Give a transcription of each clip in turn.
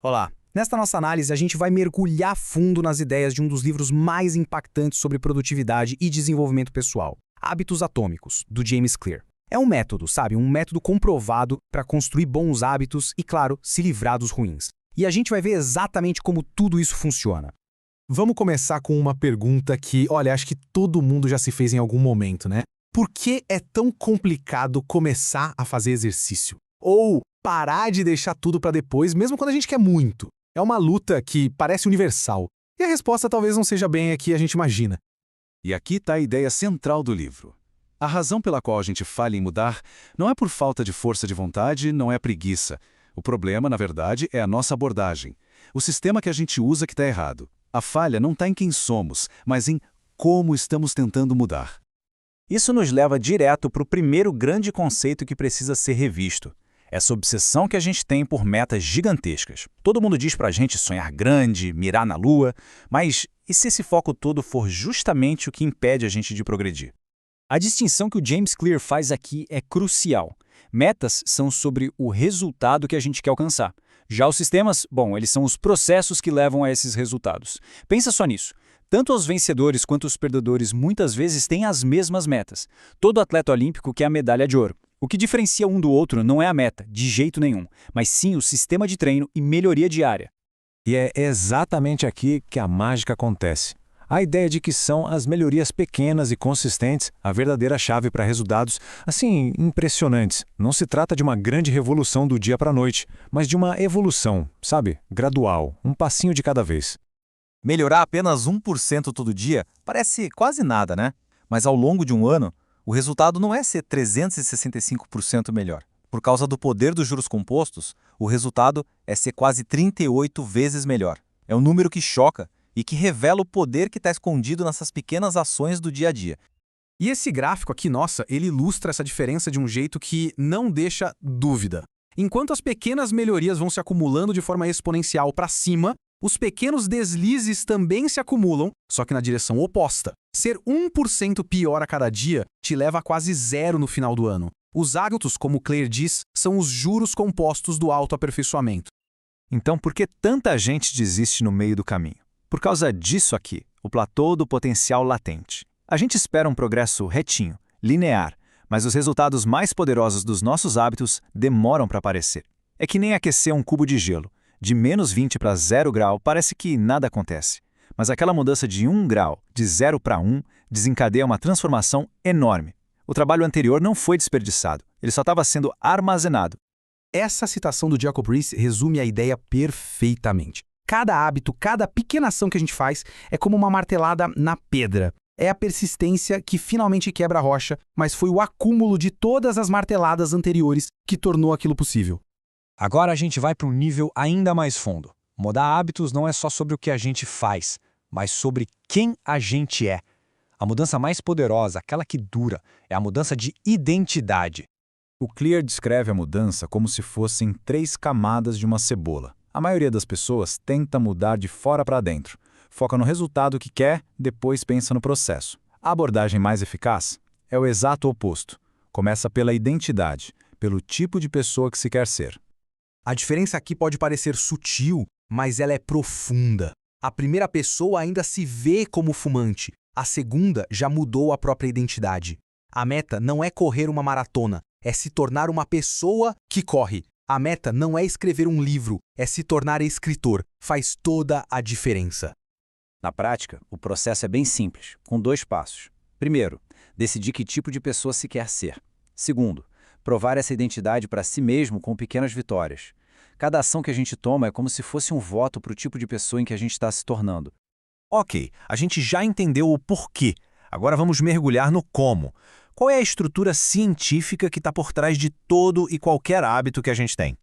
Olá! Nesta nossa análise, a gente vai mergulhar fundo nas ideias de um dos livros mais impactantes sobre produtividade e desenvolvimento pessoal, Hábitos Atômicos, do James Clear. É um método, sabe? Um método comprovado para construir bons hábitos e, claro, se livrar dos ruins. E a gente vai ver exatamente como tudo isso funciona. Vamos começar com uma pergunta que, olha, acho que todo mundo já se fez em algum momento, né? Por que é tão complicado começar a fazer exercício? Ou parar de deixar tudo para depois, mesmo quando a gente quer muito? É uma luta que parece universal. E a resposta talvez não seja bem a que a gente imagina. E aqui está a ideia central do livro. A razão pela qual a gente falha em mudar não é por falta de força de vontade, não é preguiça. O problema, na verdade, é a nossa abordagem. O sistema que a gente usa que está errado. A falha não está em quem somos, mas em como estamos tentando mudar. Isso nos leva direto para o primeiro grande conceito que precisa ser revisto. Essa obsessão que a gente tem por metas gigantescas. Todo mundo diz pra gente sonhar grande, mirar na lua, mas e se esse foco todo for justamente o que impede a gente de progredir? A distinção que o James Clear faz aqui é crucial. Metas são sobre o resultado que a gente quer alcançar. Já os sistemas, bom, eles são os processos que levam a esses resultados. Pensa só nisso. Tanto os vencedores quanto os perdedores muitas vezes têm as mesmas metas. Todo atleta olímpico quer a medalha de ouro. O que diferencia um do outro não é a meta, de jeito nenhum, mas sim o sistema de treino e melhoria diária. E é exatamente aqui que a mágica acontece. A ideia de que são as melhorias pequenas e consistentes a verdadeira chave para resultados, assim, impressionantes. Não se trata de uma grande revolução do dia para a noite, mas de uma evolução, sabe? Gradual, um passinho de cada vez. Melhorar apenas 1% todo dia parece quase nada, né? Mas ao longo de um ano, o resultado não é ser 365% melhor. Por causa do poder dos juros compostos, o resultado é ser quase 38 vezes melhor. É um número que choca e que revela o poder que está escondido nessas pequenas ações do dia a dia. E esse gráfico aqui, nossa, ele ilustra essa diferença de um jeito que não deixa dúvida. Enquanto as pequenas melhorias vão se acumulando de forma exponencial para cima, os pequenos deslizes também se acumulam, só que na direção oposta. Ser 1% pior a cada dia te leva a quase zero no final do ano. Os hábitos, como Claire diz, são os juros compostos do autoaperfeiçoamento. Então, por que tanta gente desiste no meio do caminho? Por causa disso aqui, o platô do potencial latente. A gente espera um progresso retinho, linear, mas os resultados mais poderosos dos nossos hábitos demoram para aparecer. É que nem aquecer um cubo de gelo. De menos 20 para 0 grau parece que nada acontece. Mas aquela mudança de 1 grau, de 0 para 1, desencadeia uma transformação enorme. O trabalho anterior não foi desperdiçado, ele só estava sendo armazenado. Essa citação do Jacob Riis resume a ideia perfeitamente. Cada hábito, cada pequena ação que a gente faz é como uma martelada na pedra. É a persistência que finalmente quebra a rocha, mas foi o acúmulo de todas as marteladas anteriores que tornou aquilo possível. Agora a gente vai para um nível ainda mais fundo. Mudar hábitos não é só sobre o que a gente faz, mas sobre quem a gente é. A mudança mais poderosa, aquela que dura, é a mudança de identidade. O Clear descreve a mudança como se fossem 3 camadas de uma cebola. A maioria das pessoas tenta mudar de fora para dentro. Foca no resultado que quer, depois pensa no processo. A abordagem mais eficaz é o exato oposto. Começa pela identidade, pelo tipo de pessoa que se quer ser. A diferença aqui pode parecer sutil, mas ela é profunda. A primeira pessoa ainda se vê como fumante. A segunda já mudou a própria identidade. A meta não é correr uma maratona, é se tornar uma pessoa que corre. A meta não é escrever um livro, é se tornar escritor. Faz toda a diferença. Na prática, o processo é bem simples, com 2 passos. Primeiro, decidir que tipo de pessoa se quer ser. Segundo, provar essa identidade para si mesmo com pequenas vitórias. Cada ação que a gente toma é como se fosse um voto para o tipo de pessoa em que a gente está se tornando. Ok, a gente já entendeu o porquê. Agora vamos mergulhar no como. Qual é a estrutura científica que está por trás de todo e qualquer hábito que a gente tem?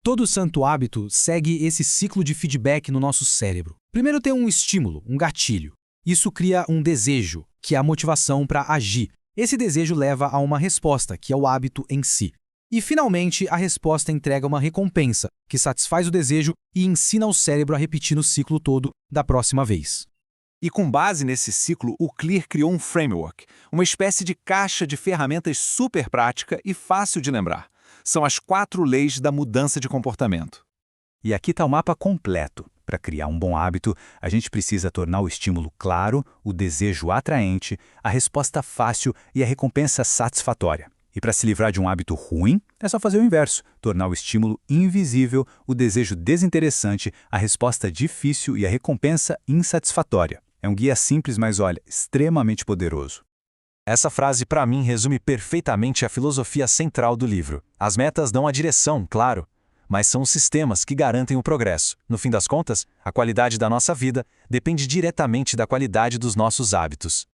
Todo santo hábito segue esse ciclo de feedback no nosso cérebro. Primeiro tem um estímulo, um gatilho. Isso cria um desejo, que é a motivação para agir. Esse desejo leva a uma resposta, que é o hábito em si. E, finalmente, a resposta entrega uma recompensa, que satisfaz o desejo e ensina o cérebro a repetir o ciclo todo da próxima vez. E com base nesse ciclo, o Clear criou um framework, uma espécie de caixa de ferramentas super prática e fácil de lembrar. São as 4 leis da mudança de comportamento. E aqui está o mapa completo. Para criar um bom hábito, a gente precisa tornar o estímulo claro, o desejo atraente, a resposta fácil e a recompensa satisfatória. E para se livrar de um hábito ruim, é só fazer o inverso, tornar o estímulo invisível, o desejo desinteressante, a resposta difícil e a recompensa insatisfatória. É um guia simples, mas olha, extremamente poderoso. Essa frase, para mim, resume perfeitamente a filosofia central do livro. As metas dão a direção, claro, mas são os sistemas que garantem o progresso. No fim das contas, a qualidade da nossa vida depende diretamente da qualidade dos nossos hábitos.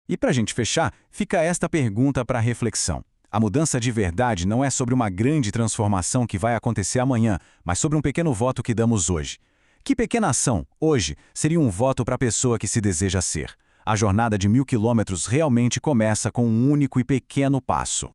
E para a gente fechar, fica esta pergunta para reflexão. A mudança de verdade não é sobre uma grande transformação que vai acontecer amanhã, mas sobre um pequeno voto que damos hoje. Que pequena ação, hoje, seria um voto para a pessoa que se deseja ser? A jornada de 1000 quilômetros realmente começa com um único e pequeno passo.